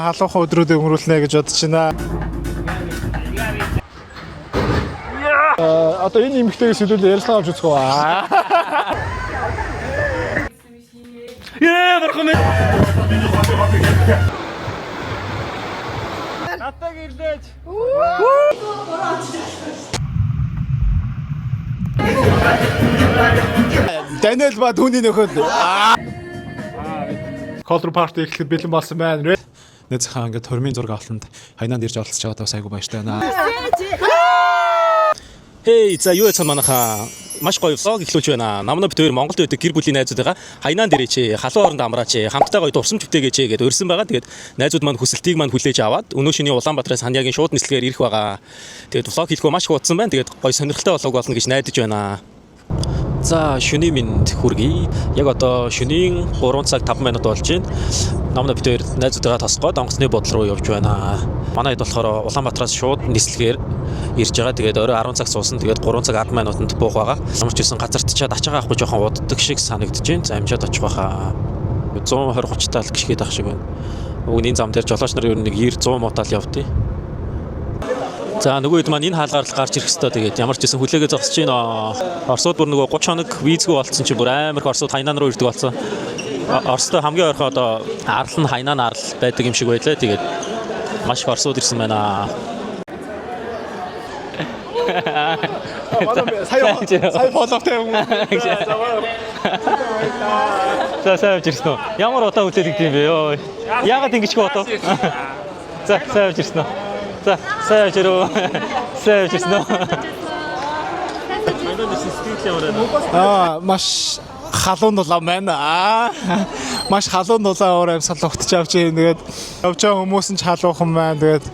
Халуухан өдрүүд өнгөрүүлнэ гэж бодож байна. Одоо энэ эмэгтэйгээс хэлүүлээ ярилцлага авч үзэх үү? Яа, бархан минь. Натаг ирлээч. Даниэл ба түүний нөхөд. Колор парти эхлэхэд бэлэн болсон байна. Нэг цахан ингээд хормын зураг авалтанд хайнанд ирж олцож байгаа бас айгу баяртай байна. Хей, за юу яцхан манайха маш гоё влог эхлүүлж байна. Намна бид хоёр Монголд байдаг гэр бүлийн найзуудаа хайнанд ирээч, халуун оронд амраач, хамтдаа гоё дурсамж бүтээгээч гэдээ өрсөн байгаа. Тэгээд найзууд маань хүсэлтийг маань хүлээж аваад өнөө шөнийн Улаанбаатараас Ханьяагийн шууд нислэгээр ирэх байгаа. Тэгээд влог хийхөө маш их удсан байна. Тэгээд гоё сонирхолтой влог болно гэж найдаж байна. За шөнийн минь хүргэе. Яг одоо шөнийн 3 цаг 5 минут болж байна. Намна бид хоёр найзуудаа тосгоод онгоцны бодол руу явж байна. Манай хэд болохоор Улаанбаатараас шууд нислэгээр ирж байгаа. Тэгээд орой 10 цаг суусан. Тэгээд 3 цаг 10 минутанд буух байгаа. Самарч исэн газарт чад ачаагаа авахгүй жоохон уддаг шиг санагдаж байна. За амжаад очих байхаа. 120 30 тал гიშгээд ах шиг байна. Өгний зам дээр жолооч нар ер нь нэг 90 100 мотал явдیں۔ За нөгөө хэд маань энэ хаалгаар л гарч ирэх хэвээр тэгээд ямар ч гэсэн хүлээгээ зогсож байна. Оросууд бүр нөгөө 30 хоног визгүй болцсон чи бүр амар их Оросууд хайнан руу ирдэг болсон. Оростой хамгийн ойрхон одоо арал нь хайнан арал байдаг юм шиг байлаа. Тэгээд маш их Оросууд ирсэн байна. Сая фоловтой юм. За сайн ирсэн үү? Ямар удаа хүлээлгд юм бэ ёо? Яагаад ингэчгүй бодов? За сайн ирсэн үү? За сайн жирөө. Сайн жирсэн үү? Маш халуун дулаан байна. Маш халуун дулаан уур амьсгал угтж авч ийм тэгээд явж байгаа хүмүүс нь ч халуухан байна. Тэгээд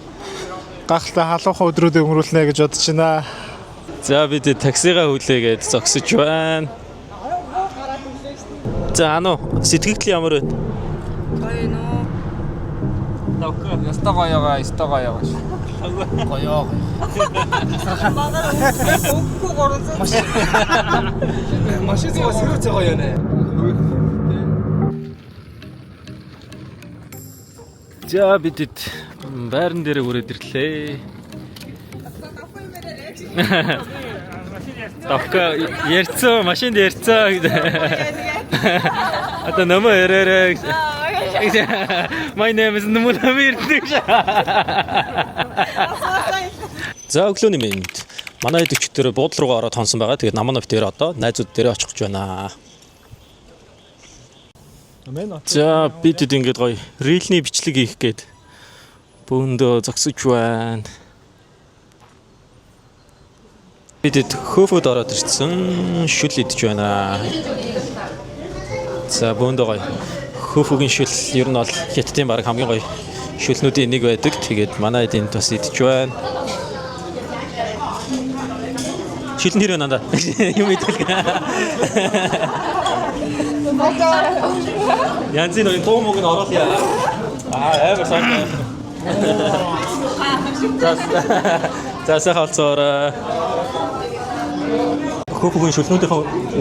гахалтай халуухан өдрүүд өнгөрүүлнэ гэж бодож байна. За бид таксигаа хүлээгээд зогсож байна. За ануу сэтгэл ямар вэ? Гоё нөө. Яста гоёгаа, яста гоёгаа. Гоёо. Машин зугаа сэрүүц гоё нэ. За бидэд байран дээр хүрээд ирлээ. Тавка ярьцоо машинд ярьцоо гэдэг. Одоо нөмө яраарэ. My name is Нумуламир. За өглөөний мэнд. Манай идэвчдэр буудлын руугаа ороод хонсон байгаа. Тэгээд намаа битээр одоо найзууд дээрээ очих гэж байна. За бидэд ингээд гоё рилний бичлэг хийх гээд бөөндөө зогсож байна. Бидэд хөөфөд ороод ирсэн шүл идэж байна. За бөөндөө гоё хөөфөгийн шүл ер нь бол хятадын баг хамгийн гоё шүлнүүдийн нэг байдаг. Тэгээд манай эдийн бас идэж байна. Шүлэн хэрэг нандаа юм идэх. Янзын нөө тоомог нь ороод яа. Амар сайн. За сайхалцоор хөөфөгийн шүлнүүдийн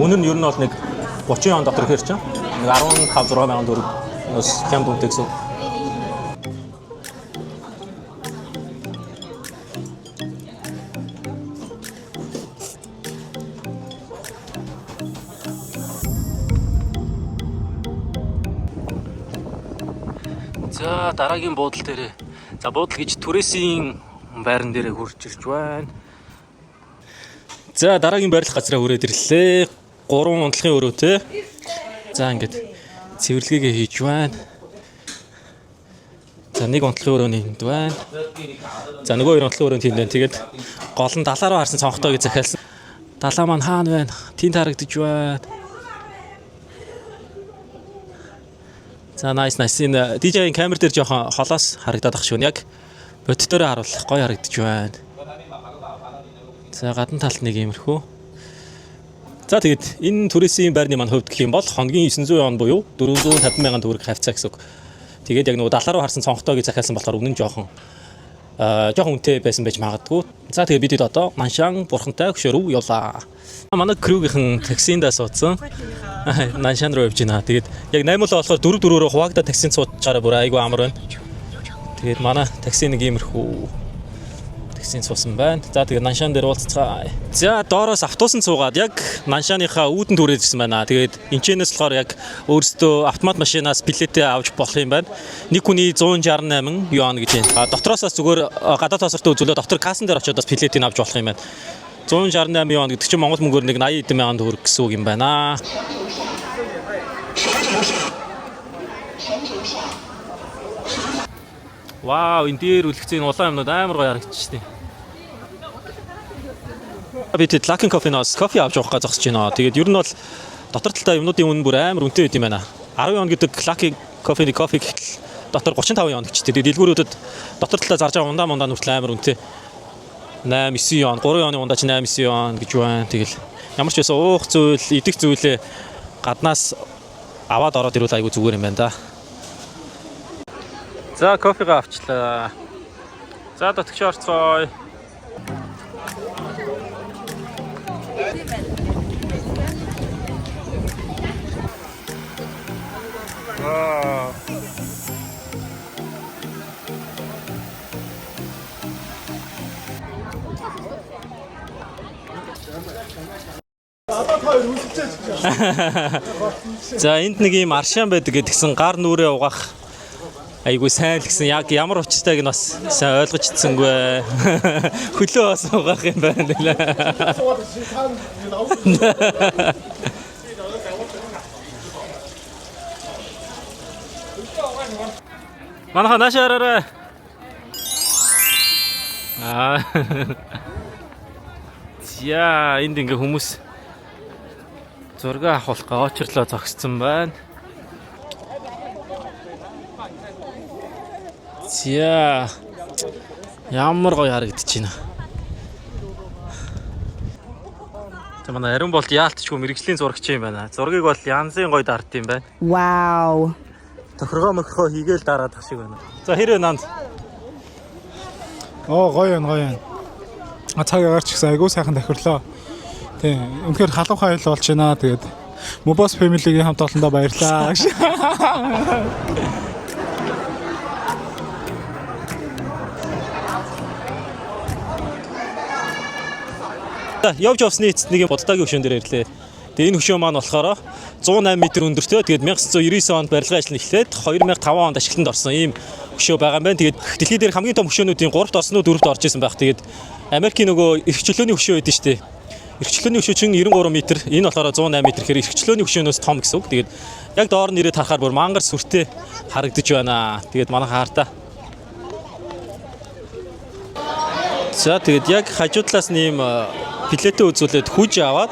үнэ нь ер нь бол нэг 30 он дотор хэрч чинь. 15-6 мянган төгрөг бас хямд үнэтэй гэсэн. За дараагийн буудал дээр. За буудал гэж түрээсийн байран дээр хурж ирж байна. За дараагийн байрлах газраа хүрээд ирлээ. 3 унтлахын өрөөтэй. За ингээд цэвэрлэгээ хийж байна. За нэг унтлахын өрөөний энд байна. За нөгөө 2 унтлахын өрөөнд тэнд байна. Тэгээд гол нь далаа руу харсан цонхтойг захиалсан. Далаа маань хаана байна? Тэнд харагдаж байна. За nice. Энэ DJ-ийн камер дээр жоохон холоос харагдаад ах шүү. Яг бодитоороо харуулах гоё харагдаж байна. За гадна талд нэг иймэрхүү. За тэгээд энэ түрээсийн байрны маань хувьд гэх юм бол хоногийн 900 он буюу 450 мянган төгрөг хавцаа гэсэн үг. Тэгээд яг нөгөө далаа руу харсан цонхтойг захиалсан болохоор үнэн жоохон үнэтэй байсан байж магадгүй. За тэгээд бид одоо Наншан бурхантай хөшөө рүү явлаа. Манай крүүгийнхэн таксиндаа суудсан. Наншан руу явж байна. Тэгээд яг 8 л болохоор 4-4-өөр хуваагдаа таксинд суудчаараа бүр айгүй амар байна. Тэгээд манай такси нэг иймэрхүү таксинд суусан байна. За тэгээд Наншаан дээр уулзцгаая. За доороос автобусанд суугаад яг Наншааныхаа үүдэн түрээд ирсэн байна. Тэгээд энэчнээс болохоор яг өөрсдөө автомат машинаас билетээ авч болох юм байна. Нэг хүний 168 юан гэж байна. Дотроосоо зүгээр гадаад тосортой үзүүлээ дотор кассан дээр очиод бас билетийг авч болох юм байна. 168 юан гэдэг чинь Монгол мөнгөөр нэг 80 эдэн мянган төгрөг гэсэн үг юм байна. Вау, энэ дээр үлгцэн улаан юмнууд амар гоё харагдчихжээ. Би тэд Luckin Coffee-ноос кофе авч явах гэж зогсож байна. Тэгээд ер нь бол дотор талтай юмнуудын үнэ бүр амар үнэтэй байт юм байна. 10 он гэдэг Luckin Coffee-ний кофе гэхэл дотор 35 он гэжтэй. Тэгээд дэлгүүрүүдэд дотор талаа зарж байгаа ундаа нүртэл амар үнэтэй. 8 9 он, 3 оны ундаа ч 8 9 он гэж байна. Тэгэл ямар ч байсан уух зүйл, идэх зүйлээ гаднаас аваад ороод ирвэл айгүй зүгээр юм байна да. За кофега авчлаа. За дотгоч орцгоё. За энд нэг юм аршаан байдаг гэдгсэн гар нүрээ угаах айгуу сайн л гэсэн яг ямар учиртайг нь бас сайн ойлгож идсэнгүй. Хөлөө бас угаах юм байна лээ. Манайха наашаараа. За энд ингээ хүмүүс зураг авах очрлоо зогссон байна. За ямар гоё харагдаж байна. За манай ариун болт яалтчгүй мэрэгжлийн зурагч юм байна. Зургийг бол янзын гоё дард юм байна. Вау. Тохиргоо хийгээл дараад ах шиг байна. За хэрвээ нанд. Оо гоё юм. Цаг агарч гисэн айгуу сайхан тохирлоо. Тийм. Үнэхээр халуун хайл болж байна. Тэгээд Mobos Family-гийн хамт олондоо баярлалаа. Явж явсны эцэст нэг юм Буддагийн хөшөөн дээр ирлээ. Тэгээ энэ хөшөө маань болохоор 108 м өндөртэй. Тэгээд 1999 онд барилгын ажил нь эхлээд 2005 онд ашиглалтанд орсон ийм хөшөө байгаа юм байна. Тэгээд дэлхийд дээр хамгийн том хөшөөнүүдийн 3-т орсон уу 4-т орж исэн байх. Тэгээд Америкийн нөгөө эрхчлөөний хөшөө байдэн штэ. Эрхчлөөний хөшөө чинь 93 м. Энэ болохоор 108 м гэхээр эрхчлөөний хөшөөнөөс том гэсэн үг. Тэгээд яг доор нь ирээд харахаар бүр мангар сүртэй харагдаж байна. Тэгээд манай хаартаа. За тэгээд яг хажуу талаас нь ийм билетээ үзүүлээд хүж аваад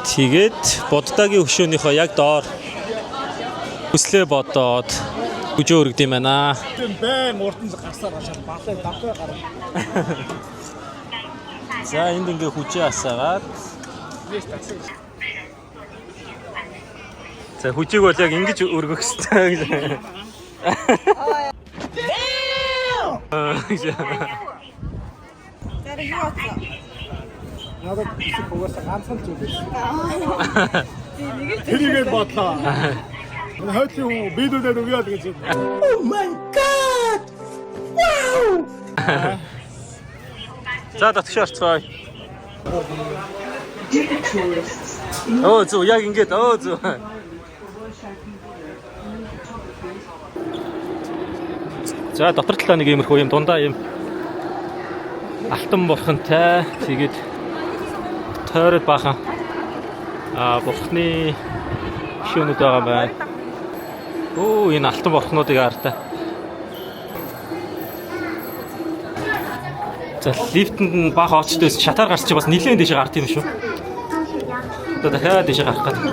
тэгээд Буддагийн хөшөөнийхөө яг доор хүслээ бодоод хүжөө өргөд юм байна. Тийм байн урдан гарсаар ашаа балай давхай гарна. За энд ингээ хүчээ асаагаад. За хүчийг бол яг ингэж өргөх хэрэгтэй гэж. Надад бисик угаасаа ганцхан зүйл байсан. Тэрийгээ бодлоо. Энэ хойтлын хүн биедүүлээд өгөө л гэж. Oh my god! Wow! За татгш орцгоё. Оо зү яг ингэж зү. За дотор талаа нэг иймэрхүү юм дундаа юм алтан бурхантай тэгээд тойрол бахан бурхны хөшөөнүүд байгаа байна. Оо энэ алтан бурхнуудыг хартай. За лифтэнд нь бага очтойс шатаар гарч чи бас нилээн дэше гарт юм шүү. Одоо дахиад дэше гарах гэдэг.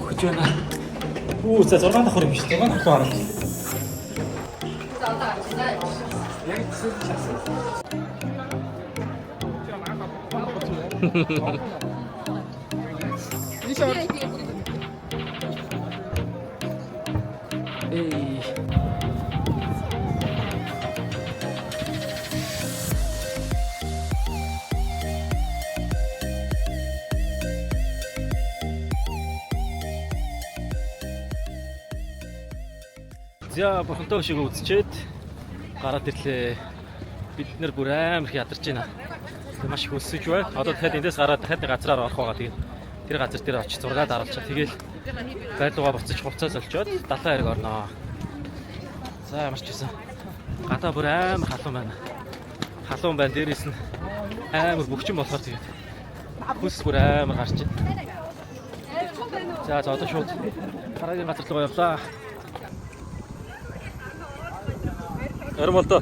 Хүч байна. Оо за 6 давхар юм шүү. 6 давхар гарах. Эй. За бурхантай шиг үзчихэд гараад ирлээ. Бид нэр бүр амар их ядарч байна. Маш их өсөж байна. Одоо дахиад эндээс гараад дахиад нэг газраар орох байгаа. Тэгээд тэр газар дээр очиж зургаад аруулчаа. Тэгээл байлууга буцаж хувцас олчоод 70 хэрэг орноо. За ямар ч гэсэн гадаа бүр амар халуун байна. Халуун байна. Дээрээс нь амар бөхчин болохоор тэгээд хүс бүр амар гарч байна. За одоо шууд дараагийн газар руу явлаа. Ярим болтоо.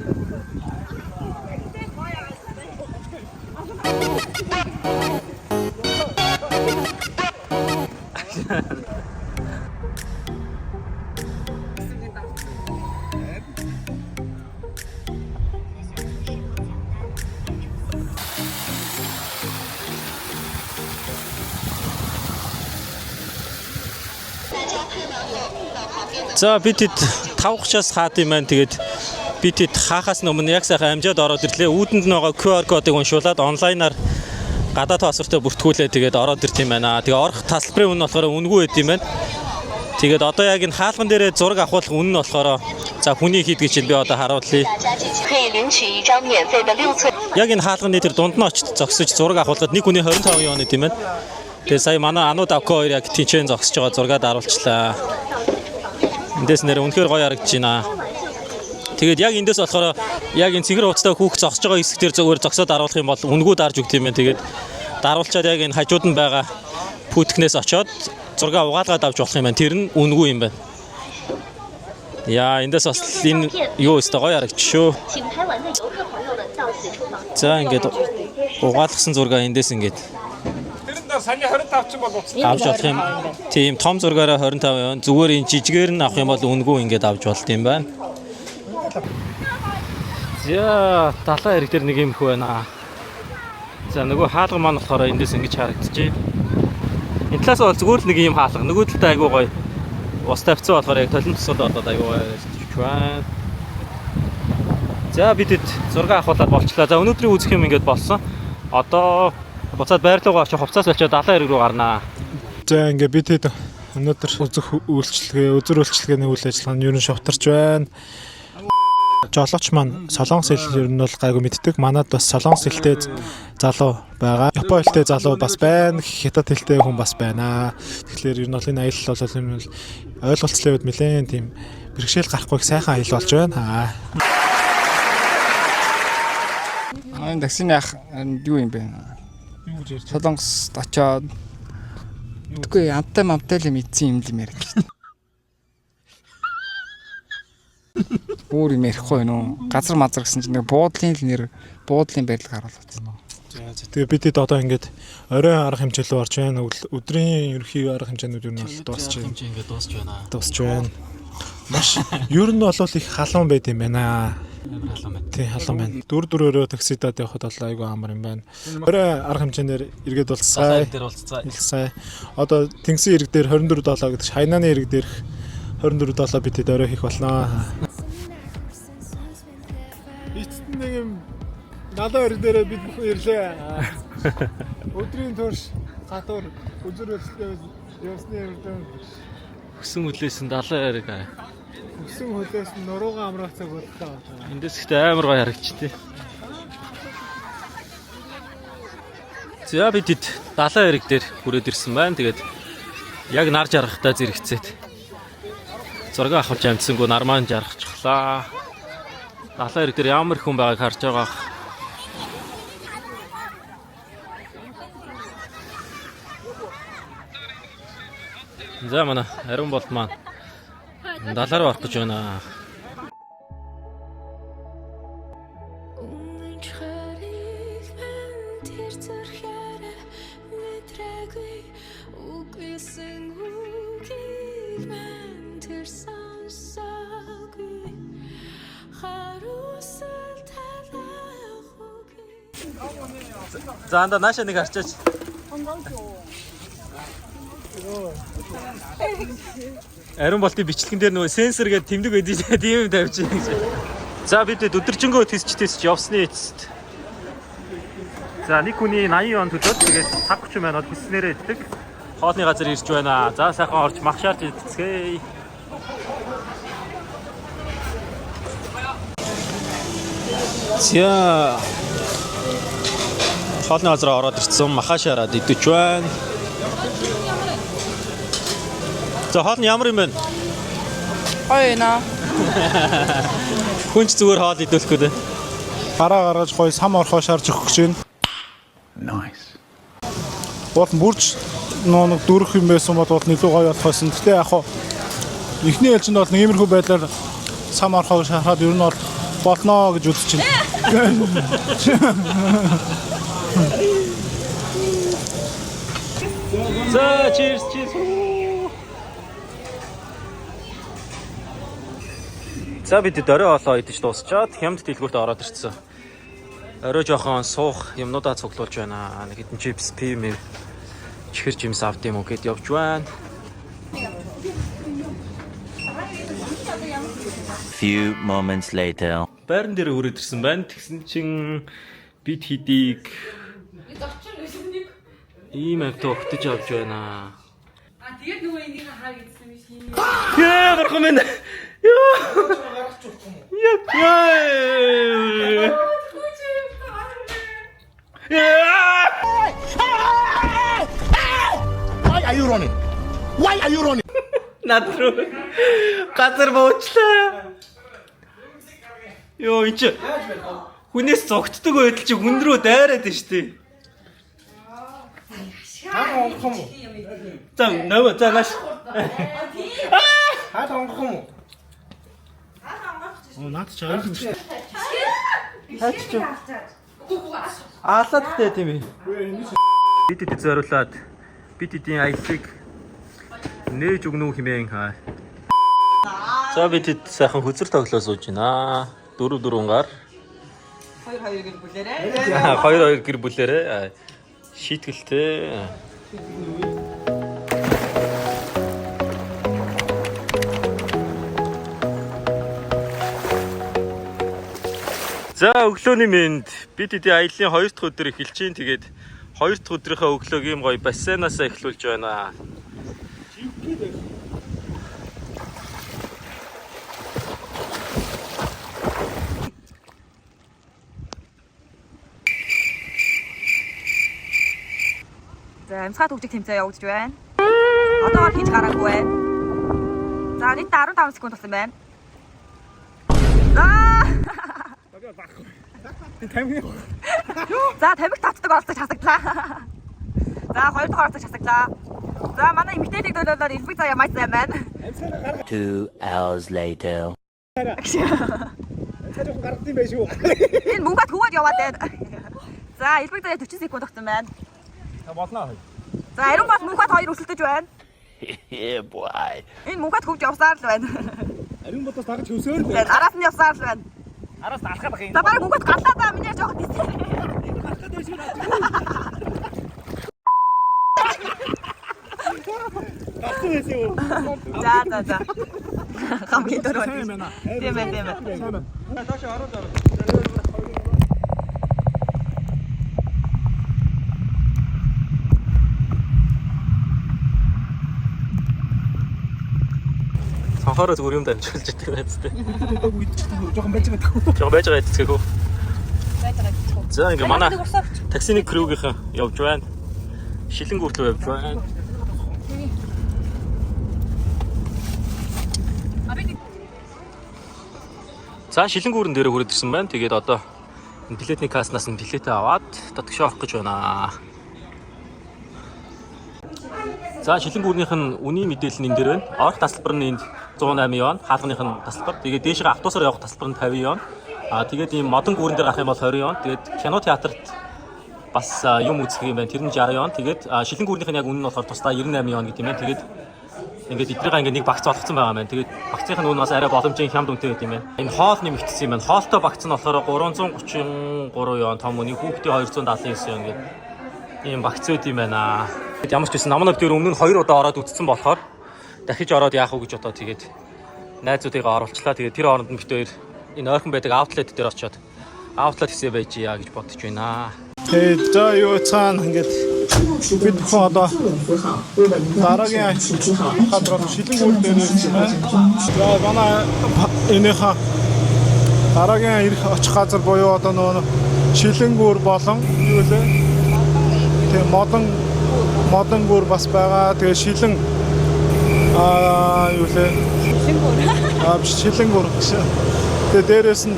За бид хэд 5:30-аас хаад юм байна. Тэгээд бид хэд хаахаас өмнө яг сайхан амжаад ороод ирлээ. Үүдэнд нь байгаа QR кодыг уншуулад онлайнаар гадаад паспортоо бүртгүүлээ. Тэгээд ороод ирт юм байна. Тэгээ орох тасалбарын үнэ болохоор үнэгүй байд юм байна. Тэгээд одоо яг энэ хаалган дээрээ зураг авахлах үнэ нь болохоор за хүний хийдгийг чинь би одоо харуулъя. Яг энэ хаалганы тэр дунд нь очиж зогсож зураг авахлахад нэг хүний 25 юан гэдэм байна. Тэгээ сая манай Анууд Авко хоёр яг тийчэн зогсож байгаа зургаад харуулчлаа. Эндээс нэр үнэхээр гоё харагдаж байна. Тэгээд яг эндээс болохоор яг энэ цэгэр хувцастай хүүхд зогсож байгаа хэсэг дээр зөвөр зогсоод харуулах юм бол үнэгүй дарж өгд юм байна. Тэгээд даруулчаад яг энэ хажууд нь байгаа пүтгэнээс очоод зураг угаалгаад авч болох юм байна. Тэр нь үнэгүй юм байна. Яа эндээс бас энэ юу өстой гоё харагдаж шүү. За ингээд угаалгасан зураг эндээс ингээд Саяны 25 ч бол авч болох юм. Тийм том зургаараа 25 явна. Зүгээр энэ жижигээр нь авах юм бол үнэгүй ингээд авч болт юм байна. За талаа хэрэг дээр нэг юм хөө байна. За нөгөө хаалга маань болохоор эндээс ингэж харагдчихжээ. Энэ талаас бол зүгээр л нэг юм хаалга. Нөгөө талд айгуу гоё. Ус тавьцсан болохоор яг толон тусгал болоод айгуу байж байна. За бидэд зураг авахлаад болчлаа. За өнөөдрийн үзэх юм ингээд болсон. Одоо буцаад байрлалгаа очиж хувцас олчоод 70 хэрэг рүү гарнаа. За ингээ бид хэд өнөөдөр үзэх үйлчлэгээ, үзэр үйлчлэгээний үйл ажиллагаа нь ерөн шавтарч байна. Жолооч маань солонгос хэл ер нь бол гайгүй мэддэг. Манад бас солонгос хэлтэй залуу байгаа. Япон хэлтэй залуу бас байна. Хятад хэлтэй хүн бас байна. Тэгэхээр ер нь бол энэ аялал бол юм ойлголцлын үед нэлээд тийм бэрхшээл гарахгүй их сайхан аялал болж байна. Энэ таксины ах юу юм бэ? Солонгост очоод үгүй амтай мамтай л мэдсэн юм яриад шүү дээ. Өөр юм ярихгүй нөө. Газар мазар гэсэн чинь нэг буудлын байрлал харуулсан. За тэгээ бид хэд одоо ингээд оройн арга хэмжээ рүү орж байна. Өдрийн ерөнхий арга хэмжээнүүд ер нь бол дуусч байна. Ингээд дуусч байна. Дуусч байна. Маш ер нь бол их халуун байд юм байна. Халуун байна. Тий халуун байна. Дөрөөрөө таксидад явхад бол айгүй амар юм байна. Оройн арга хэмжээнээр эргээд бол сая. Одоо тэнгисийн ирэг дээр 24 гэдэг хайнааны ирэг дээр 24 бид хэд орой хийх болно. Эцэст нэг юм налуу ирэг дээрээ бид бүхэн ирлээ. Өдрийн турш гадуур үзэр үйлчлээ явсны өрдөн Хөсөн хүлээсэн 70 хэрэг. өсөн хөлөөс нь нуруугаа амраах цаг боллоо. Эндээс ихтэй амар гоё харагдчихдээ. За бид 70 хэрэг дээр хүрээд ирсэн байна. Тэгээд яг нар жаргахтаа зэрэгцээд зураг авах амтсангүй нар маань жаргачихлаа. 70 хэрэг дээр ямар хүн байгааг харж байгаа. За манай Ариун болт маань 70 руу орох гэж байна. За анда нааша нэг харчаач. Ариун болтын бичлэгэн дээр нөгөө сенсор гэдэг тэмдэг байдгийг тийм юм тавьж байна гэж. За бид өдөржингөө тестч явсны эцэст. За нэг хүний 80 он төлөөд тэгээд цаг 30 минут хүснээрээ иддэг. Хоолны газар ирж байна. За сайхан орж мах шаарч идцгээе. За хоолны газар ороод ирсэн махаш хараад идэж байна. За хоол нь ямар юм бэ? Гоё наа. Хүнч зүгээр хоол идүүлэх гэдэг. Гараа гаргаж гоё сам орхоо шарж өгөх гэж байна. Nice. Бол бүрж нэг дөрөх юм байсан бол илүү гоё болох байсан. Гэтэ яг хуу эхний ээлжинд бол нэг иймэрхүү байдлаар сам орхоо шарахад ер нь бол болно гэж үзэж байна. За cheers. За бид дөрөө олоо идэж дуусчаад хямд дэлгүүрт ороод ирсэн. Орой жоохон суух юмнуудаа цуглуулж байна. Нэг хэдэн чипс, пим, чихэр жимс авд юм уу гэд явж байна. Few moments later. Байран дээр хүрээд ирсэн байна. Тэгсэн чин бид хидийг ийм авто өгтөж авч байна. Тэгээд нөгөө энийг хаа гэсэн юм шиг. Яа, гарах юм. Why are you running? Why are you running? Надруу газар буучлаа. Йоо энэ хүнээс зогтдог байдал чи хүн рүү дайраад байна шүү дээ. За нөө за нааш. Наад чи аюул юм шүү. Аалаад тээ тийм ээ. Бид эд зориулаад бид эдийн аяллыг нээж өгнө үү хэмээн хаа. За бид эд сайхан хөзөр тоглоо сууж байна. 4 гар. 2 гэр бүлээрээ. 2 гэр бүлээрээ шийтгэлтэй. За өглөөний мэнд бид эдийн аяллаа 2 дахь өдөр эхэлж чинь тэгээд 2 дахь өдрийнхөө өглөөг ийм гоё бассейнаас эхлүүлж байна. За амсгаа төгжих тэмцээн явагдаж байна. Одоогоор хийж гараагүй байна. За нийт 15 секунд болсон байна. За тамхи татдаг оролцож хасагдлаа. За 2 дахь оролцож хасагдлаа. За манай эмэгтэйчүүд төлөөлөөр элбэг заяа маш сайн байна. 2 hours later. Энэ мөнгөд хөвөд яваад байна. За элбэг заяа 40 секунд огцсон байна. Болно. За ариун бас мөнхөд 2 өсөлдөж байна. Yeah boy. Энэ мөнхөд хөвж явсаар л байна. Ариун бодос дагаж өсөөр л. Араас нь явсаар л байна. Араас алхах юм. За бараг мөнхөд галлаа да миний жоохон тийс. За. Хамгийн дөрөв. Тийм ээ. Цонхороо зүгээр юм дамжуулж идэх байцтай. Жохон байж байгаа даа. Жоо байж байгаа эцгээгөө. За ингээ манай таксины крүүгийнхэн явж байна. Шилэнгүүр рүү явж байна. За шилэнгүүрэн дээр хүрээд ирсэн байна. Тэгээд одоо билетний касснаас нь билетээ аваад татгшаа орох гэж байна. За шилэнгүүрнийх нь үнийн мэдээлэл нь энэ дээр байна. Орох тасалбар нь энд 108 вон, хаалганых нь тасалбар. Тэгээд дээшээ автобусаар явах тасалбар нь 50 вон. Тэгээд ийм модон гүүрэн дээр гарах юм бол 20 вон. Тэгээд кино театрт бас юм үзэх юм байна. Тэр нь 60 вон. Тэгээд шилэнгүүрнийх нь яг үнэ нь болохоор тусдаа 98 вон гэдэг юм байна. Тэгээд ингээд эдрийг ингээд нэг багц олгоцсон байгаа юм байна. Тэгээд багцынх нь үнэ бас арай боломжийн хямд үнэтэй гэдэг юм байна. Энэ хоол нэмэгдсэн юм байна. Хоолтой багц нь болохоор 333 вон, том үний хүүхдийн 279 вон гэдэг ийм багц үт юм байна. Ямар ч гэсэн намнаг дээр өмнө нь 2 удаа ороод үтцсэн болохоор дахиж ороод яах вэ гэж одоо тэгээд найзуудыгаа оруулчлаа. Тэгээд тэр хооронд нь битээр энэ ойрхон байдаг аутлет дээр очиод аутлет хийсэ байж яа гэж бодож байна. Тэгээд за юу цаана ингээд бид бүхэн одоо дараагийн хадрал шилэнгүүр дээр ирсэн байна. За манай энийхээ Дараагийн ирэх очих газар буюу одоо нөгөө Шилэнгүүр болон юу вэ? Тэгээ модон гүр бас байгаа. Тэгээ Шилэн юу вэ? Шилэнгүүр гэсэн. Тэгээ дээрээс нь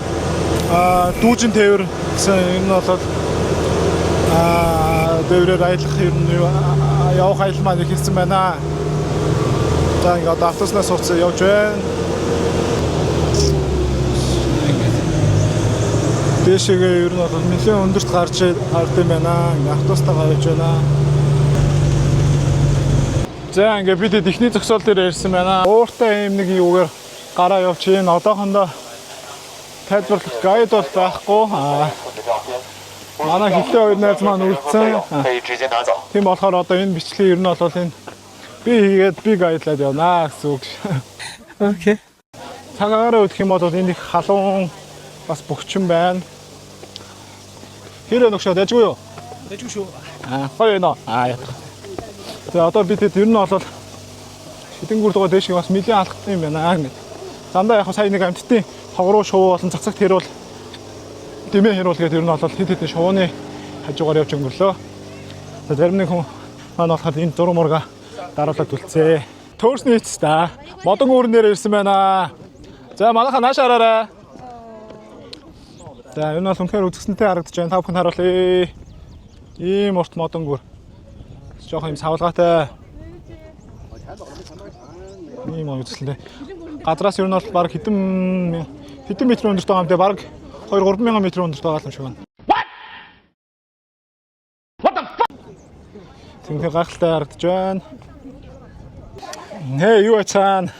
дүүжин тээвэр гэсэн энэ нь бол тээврээр аялах юм явах аялал маань ихэлсэн байна. За ингээд одоо автобуснаас сууцсан явж байна. Дэшегээ ер нь бол нэлээд өндөрт гарч хард юм байна. Ингээд автобустайгаа явж байна. За ингээд бид техник зогсоол дээр ирсэн байна. Ууртай юм нэг юугаар гараа явж байна. Одоохондоо тайлбарлах гайд бол байхгүй. Манай хилтэй хоёр найз маань үлдсэн. Тийм болохоор одоо энэ бичлэг ер нь бол энэ би хийгээд би гайдлаад явнаа гэсэн үг. Окей. Цагаараа өгөх юм бол энэ их халуун бас бөхчин байна. Хэрэг нөгшөө дайжгүй юу? Дайжгүй шүү. Гоё нөө. Ятах. За одоо бид ер нь бол Шилэнгүүр дугаа дэшиг бас нэлийн алхах юм байна гэдэг. Дандаа яг сая нэг амттын хогруу шуу болон цацагт хэрүүл дэмээ хэрүүлгээд ер нь бол хэд хэдэн шууны хажуугаар явж өнгөрлөө. За зарим нэг хүн маань болохоор энэ зураг мурга дараалаад үлцээ. Төөрсний эцэс та модон үүрнээр ирсэн байна. За манайха нааш хараарай. За энэ бол үнэхээр үзэсгэлэнтэй харагдаж байна. Та бүхэн харуулъя. Ийм урт модон гүр. Жоох юм савлгаатай. Ийм үзэсгэлэнтэй. Гадраас ер нь бол баг хэдэн метр өндөртэй байгаа юм те баг 2-3 мянган метр өндөрт байгаа юм шиг байна. Тэнхээ гахалтай харагдаж байна. Нэ юу ачаана.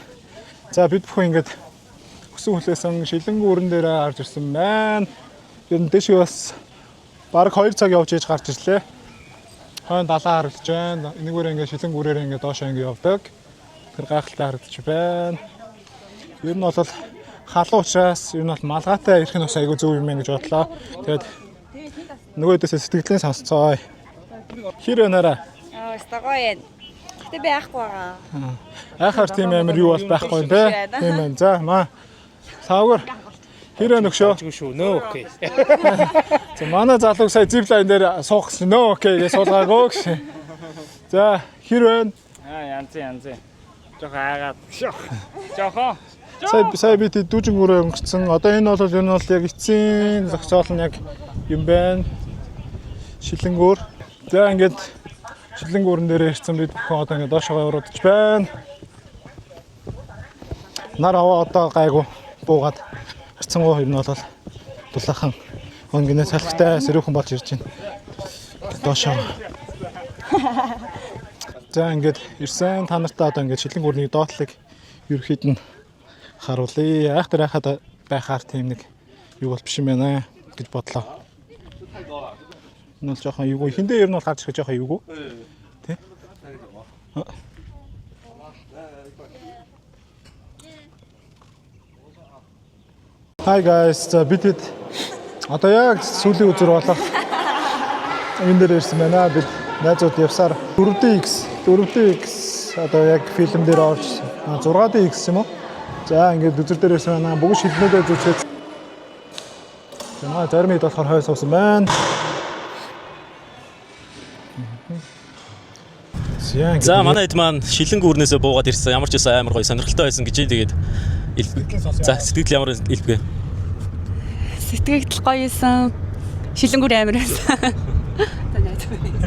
За бид бүхэн ингэж өсөн хүлээсэн Шилэнгүүрэн дээр гарч ирсэн байна. Ер нь дэшиг бас баг 2 цаг явж ээж гарч ирлээ. Хойно далаа харагдаж байна. Энэгээр ингэ Шилэнгүүрээр ингэ доошоо ингэ явдаг. Тэр гахалтай харагдаж байна. Ер нь бол халуун учраас ер нь бол малгайтай ирэх нь бас айгүй зөв юм байна гэж бодлоо. Тэгээд нөгөөдөөсөө сэтгэлийн сонсцоо. Хэр өнөрөө. Стагой. Тэ байхгүй байгаа. Ахаар тийм амир юу бол байхгүй те. Тийм байна. За маа. Савгар. Хэр өнөгшөө. шүү. Нөө окей. За манай залууг сая зиплайн дээр суухсан нөө окей гэж суулгаагүй гэж. За хэр вэ? Янз. Жохоо аагаад. Жохоо. Сая бид дүүжин гүрээ өнгөрцөн. Одоо энэ бол ер нь бол яг эцсийн зогсоол нь яг юм байна. Шилэнгүүр. За ингээд Шилэнгүүрэн дээр ирсэн бид бүхэн одоо ингээд доошоо уруудаж байна. Нар аваа одоо гайгүй буугаад харцсангуу ер нь бол дулаахан өнгөнөө салхитай сэрүүхэн болж ирж байна. Доошоо. За ингээд ирсэн та нартаа одоо ингээд Шилэнгүүрний доотлыг ерөөхдөө нь харуулъя. Айхтар айхад байхаар тийм нэг юу бол биш юм байна гэж бодлоо. Энэ бол жоохон юу хиндээ ер нь бол гарч ирэх жоохон юу тий. Hi guys, бид одоо яг сүүлийн үзэр болох энэ дээр ирсэн байна. Бид найзууд явсаар 4DX одоо яг фильм дээр орж 6DX юм уу? За ингээд үзэр дээр ирсэн байна. Бүгд шилнүүдээ зүчээд. Зарим хэд болохоор хойс суусан байна. За манай хэд маань Шилэнгүүрнээсээ буугаад ирсэн. Ямар ч байсан амар гоё сонирхолтой байсан гэж тэгээд за сэтгэл ямар илбгэ. Сэтгэл гоё байсан. Шилэнгүүр амар байсан.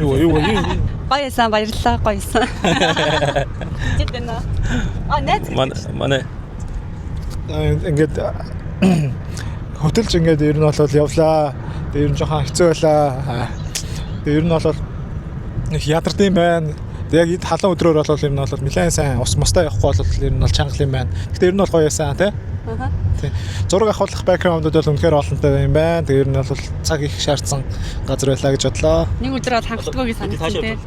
Юу. Гоё байсан, баярлалаа, гоё байсан. Жидэнэ. Найз. Манай ингээд хотелж ингээд ер нь бол явлаа. Ер нь жоохон хэцүү байлаа. Ер нь бол их ядардсан байна. Яг эд халуун өдрөөр бол ер нь бол нэлээд сайн ус мостой явахгүй бол ер нь бол чангал юм байна. Гэхдээ ер нь бол гоё байсан тий. Тий. Зураг авах бэкграундууд бол үнэхээр олонтой юм байна. Тэгээ ер нь бол цаг их шаардсан газар байлаа гэж бодлоо. Нэг өдөр бол хангалтгүй гэж санагдсан тий.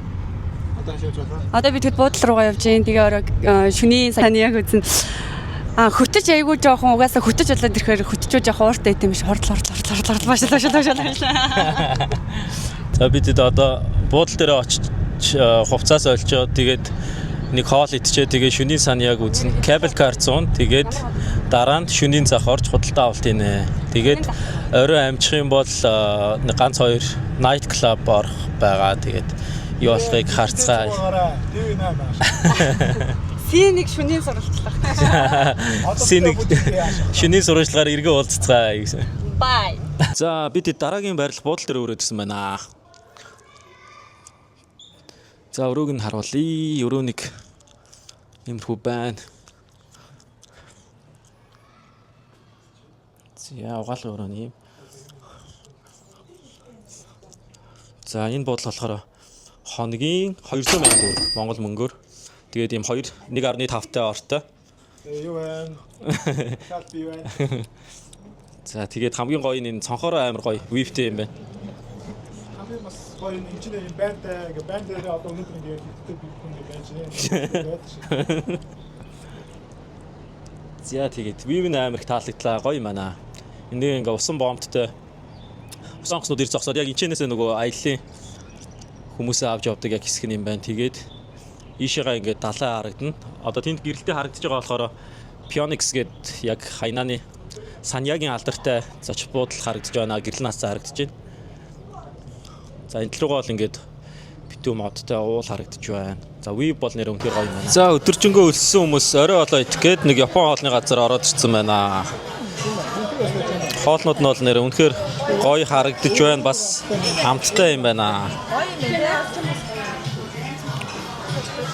Одоо бид хэд буудлын руугаа явж гин. Тэгээ орой шөнийн сайн яг үзэн хөтөж айгүй жоохон угаасаа хөтөж болоод ирэхээр хөтчөө жоохон ууртай юм биш. Хордол баашаа. За бид одоо буудлын дээр очиж хувцас олчоод тэгээд нэг хоол идчихээ тэгээ шөнийн сан яг үзнэ. Cable car 100 тэгээд дараа нь шөнийн зах орж худалдаа авалтийнэ. Тэгээд орой амжих юм бол нэг ганц 2 night club орох байгаа. Тэгээд юу болохыг харцгаая. Синийг шөнийн сурвалжлах. Синийг шөнийн сурвалжлагаар эргээ уулзцгаая гэсэн. Bye. За бид дараагийн байрлал буудал дээр өрөөд ирсэн байна. За өрөөг нь харуулъя. Өрөө нэг иймэрхүү байна. За угаалгын өрөө нь юм. За энэ буудал болохоор хоногийн 200 сая төгрөг Монгол мөнгөөр. Тэгээд ийм 1.5 ортой. Юу вэ? Шалт бий вэ? За тэгээд хамгийн гоё нь энэ цонхороо амар гоё вивтэй юм байна. Хамгийн бас гоё энэ чинь юм байнтай ингээ байн дээр одоо өнөөдөр ингээ хэлдэг хүн байж. За тэгээд вив нь амар их таалагдлаа гоё юм аа. Энийг ингээ усан бомбттой усан хоснууд ирж зогсоод яг энэчнээсээ нөгөө аяллаа хүмүүсээ авч явдаг яг хэсэг юм байна. Тэгээд ийшээгаа ингээ далаа харагдана. Одоо тэнд гэрэлтэй харагдаж байгаа болохоор Phoenix гээд яг Хайнааны Саньягийн алдартай зочих буудал харагдаж байна. Гэрэл наацаа харагдаж байна. За энэ руугаа бол ингээд битүү модтой уул харагдаж байна. За вив бол нэр үнхээр гоё юм байна. За өдөржингөө өлссөн хүмүүс орой болоо идэх гээд нэг Япон хоолны газар ороод ирсэн байна. Хоолнууд нь бол нэр үнхээр гоё харагдаж байна. Бас амттай юм байна.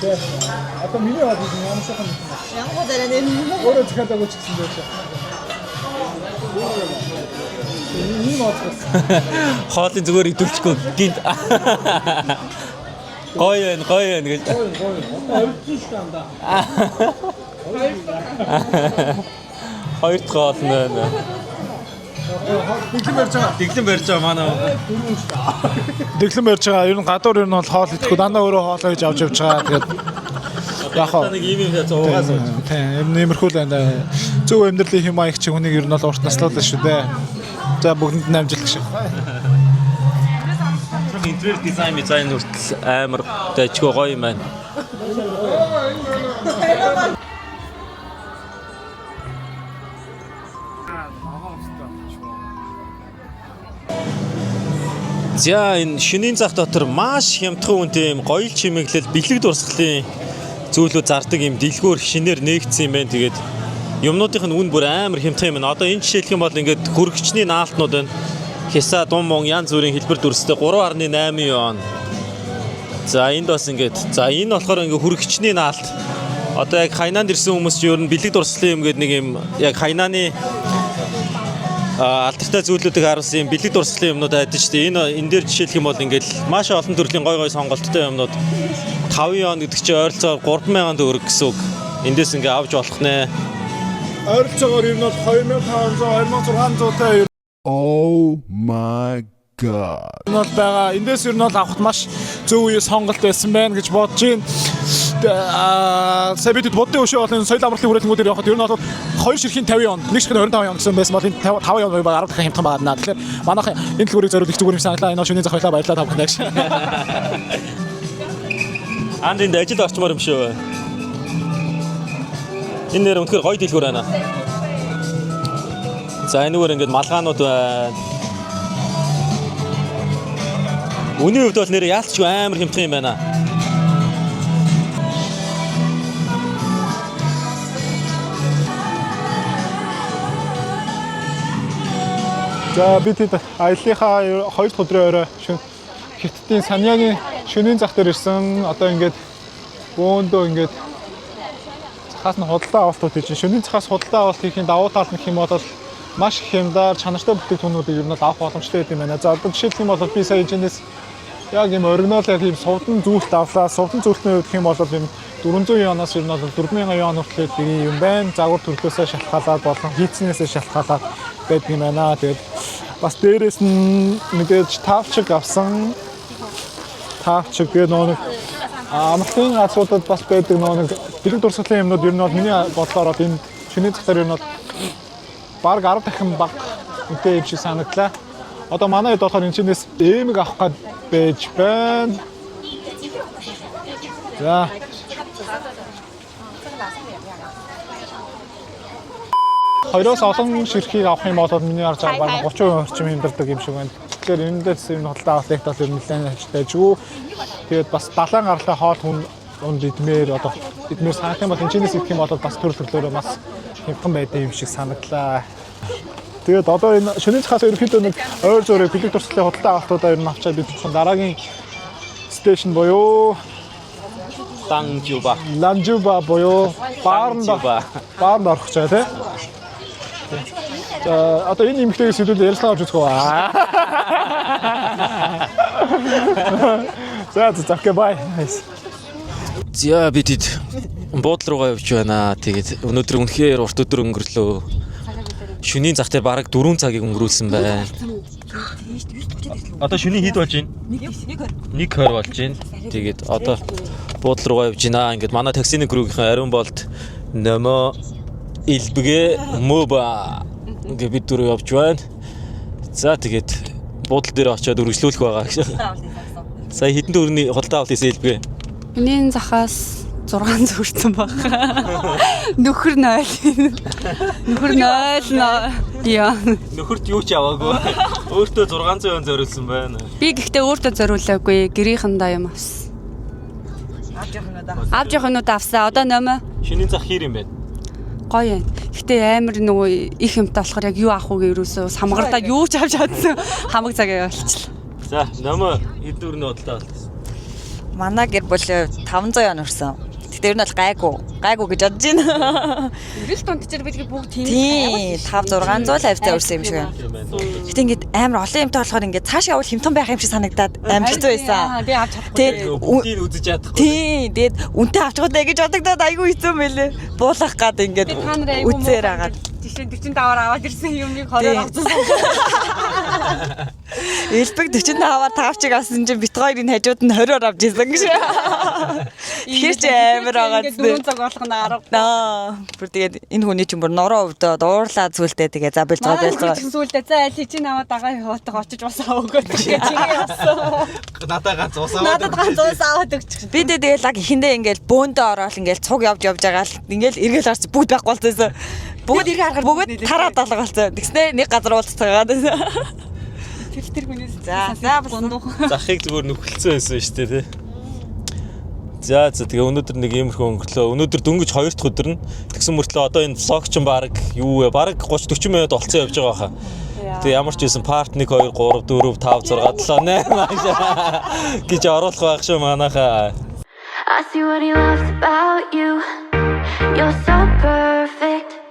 Одоо миний хаад ямар сайхан юм. Ямар дараа нэр өөрөө захиалаагүй ч гэсэн байж. Миний мод. Хоолын зүгээр идүүлчихгүй гинт. Гоё байна гэж. Хоёр дахь хоол нь байна. Дэглэн барьж байгаа манай. Дэглэн барьж байгаа. Ер нь гадуур ер нь бол хоол идэхгүй дандаа өөрөө хоолоо хийж авч явж байгаа. Тэгээд яг хаа нэг ийм юм зуугаас уу. Тийм, ер нь иймэрхүү л байна. Зөв амьдралын хэм маяг чи хүнийг ер нь бол урт наслуулна шүү дээ. За бүгдэнд нь амжилт гэх шиг. Интерьер дизайн хүртэл амар дэжгүй гоё юм байна. За энэ шөнийн зах дотор маш хямдхан үнэтэй юм гоё чимэглэл бэлэг дурсгалын зүйлүүд зардаг юм дэлгүүр шинээр нээгдсэн юм байна. Тэгээд юмнуудын нь үн бүр амар хямдхан юм байна. Одоо энэ жишээлх юм бол ингээд хөргөчний наалтнууд байна. Хяса дум мон янз бүрийн хэлбэр дүрстэй 3.8 юан. За энд бас ингээд за энэ болохоор ингээд хөргөчний наалт. Одоо яг Хайнаанд ирсэн хүмүүс ч ер нь бэлэг дурсгалын юм гээд нэг юм яг Хайнааны алдартай зүйлүүдийг харуулсан юм бэлэг дурсгалын юмнууд байдаг шүү дээ. Энэ дээр жишээлх юм бол ингээд маш олон төрлийн гой сонголттой юмнууд 5 юан гэдэг чинь ойролцоогоор 3,000 төгрөг гэсэн үг. Эндээс ингээд авч болох нэ. Ойролцоогоор ер нь бол 2,500 2,600 таа. Oh my god. Энэ бол байгаа. Эндээс ер нь бол авахд маш зөв үе сонголт байсан байна гэж бодож байна. Сэбидэд бодны өшөө бол энэ соёл амралтын хүрээлэнгүүдээр явахад ер нь бол 2 ширхийн 50 он, нэг ширхийн 25 он гэсэн байсан бол энэ 5 он 10 дахин хямдхан байгаа наа. Тэгэхээр манайхан энэ төлбөрийг зориулж зүгээр юм санаглаа. Энэ шөнийн зах баялаа баярлалаа та бүхэнд гэж. Анд энэ ажил орчмоор юм шүү. Энэ нэр үнэхээр гоё дэлгүүр байна. За энэгээр ингээд малгаанууд байна. Үүний хувьд бол нэр яалтчгүй амар хямдхан юм байна. За бид аяллахаа 2 дахь өдрийн орой Хятадын Саньягийн шөнийн зах дээр ирсэн. Одоо ингээд бөөндөө ингээд цахаас нь худалдаа авалт хийж шөнийн цахаас худалдаа авалт хийхин давуу тал нь хэм бол маш их хямдаар чанартай бүтээгдэхүүнүүдийг ер нь авах боломжтой гэдэг юм байна. За одоо жишээлх юм бол би сая энэс яг юм оригинал яг юм сувдан зүйлт авлаа. Сувдан зүйлтний хувьд хэм бол юм 400 юанаас ер нь бол 4,000 юан хүртэл ийм юм байна. Загвар төрхөөсөө шалтгаалаад болон хийцнээсээ шалтгаалаад байдаг юм байна. Тэгээд бас дээрээс нь мэдээж тавчиг авсан. Тавчиг гэдэг нэг амралтын газруудад бас байдаг нэг бэлэг дурсгалын юмнууд ер нь бол миний бодлоор бол энэ шөнийн зах дээр ер нь бол бараг 10 дахин бага үнэтэй юм шиг санагдлаа. Одоо манай хэд болохоор энэ чинээс эмэг авах гээд байж байна. За 2-оос олон ширхгийг авах юм бол миний харж байгаа 30% орчим хэмдэрдэг юм шиг байна. Тэгэхээр энэ дэс энэ худалдаа авалт бол нэлээд ажилтайжгүй. Тэгээд бас далайн гарлаа хоол хүнд идмээр одоо идмээр санах юм бол энэчнээс идэх юм бол бас төр төрлөөрөө бас хямдхан байдаг юм шиг санагдлаа. Тэгээд одоо энэ шөнийн цахаас ерөөхдөө нэг ойр зөөрэй бэлэг туршлын худалдаа авалтуудаа ер нь авчаад бид дараагийн стейшн боёо Ланжуба боёо баарнд орох гэж байна тий. За одоо энэ эмэгтэйгээс хэдүүлээ ярилцлага авч үзэх үү. За окей бай. За бид буудлын руугаа явж байна. Тэгээд өнөөдөр үнэхээр урт өдөр өнгөрлөө. Шөнийн зах дээр бараг 4 цагийг өнгөрүүлсэн байна. Одоо шөнийн хэд болж байна? 1:20 болж байна. Тэгээд одоо буудлын руугаа явж байна. Ингээд манай таксины группийн ариун болт нөмө илбгэ моба ингээд бид дөрөв явж байна. За тэгээд буудлын дээр очиод үргэлжлүүлэх байгаа гэж. Сая хэдэн төгрөгийн худалдаа авалт хийсэн илбгэ? Шөнийн захаас 600 хүрсэн баг. Нөхөр 0. Нөхөр 0. Яа. Нөхөрт юу ч аваагүй. Өөртөө 600 зориулсан байна. Би гэхдээ өөртөө зориулаагүй. Гэрийнхэндээ юм авсан. Авч явах нүд авсан. Одоо нөмө. Шөнийн зах хэр юм бэ? Гоё юм. Гэхдээ амар нөгөө их юмтай болохоор яг юу авах уу гэрөөсөө самгардаа юу ч авч чадсан. Хамаг цагаа явуулчихлаа. За нөмө хэд төгрөгийн худалдаа авалт хийсэн? Манай гэр бүл 500 연 өрсөн. Тэгтээ ер нь бол гайгүй гэж бодож байна. Эрэл тунд чинь бид бүгд Тийм 5-600 хавцаа өрсөн юм шиг байна. Гэтэ ингээд амар олон юмтай болохоор ингээд цаашаа явал хэмтэн байх юм шиг санагдаад амар хэцүү байсан. би авч чадахгүй. Тэгээд Бүгдийг үзэж чадахгүй. Тийм тэгээд үнтэй авч чадаа гэж бодогдоод айгүй хэцүү мэлээ. Буулгах гад ингээд Та нараа айгүй үцээр агаад. жишээ 45-аар аваад ирсэн юмыг 20-оор авсан. Элбэг 45-аар тавчиг авсан чинь бит хоёрын хажууд нь 20-оор авч ирсэн гэж. Тэгэхээр ч амар байгаа зү. 4 цаг болох нь 10. Бүр тэгээд энэ хүний чинь бүр нороо өвдөөд уурлаа зүйлтэй тэгээ за болцоо. Сүулдэ за аль чи наваа дагаа хоотог очиж бас аваагүй тэгээ чигээ явсан. Надад ганц ус аваад. Надад ганц ус аваад өгч. Би тэгээд яг ихэндээ ингээл бөөндөө ороод ингээл цуг явж байгаа л ингээл эргэл харч бүгд байхгүй болчихсон. Бүгд ирэх харахад бүгд тараад алга болсон. Тэгснэ нэг газар уулзцаагаад. Тэр хүнээс За бундуух. Захыг зүгээр нүхэлцэн байсан шүү дээ тий. За тэгээ өнөөдөр нэг иймэрхүү өнгөрлөө. Өнөөдөр дөнгөж 2 дахь өдөр нь тэгсэн мөртлөө одоо энэ влог чинь баг юу вэ? Баг 30-40 минут болцсон явж байгаа хаа. Тэгээ ямар ч байсан part 1 2 3 4 5 6 7 8 гэж оруулах байх шүү манайхаа. I see what he loves about you. You're so perfect.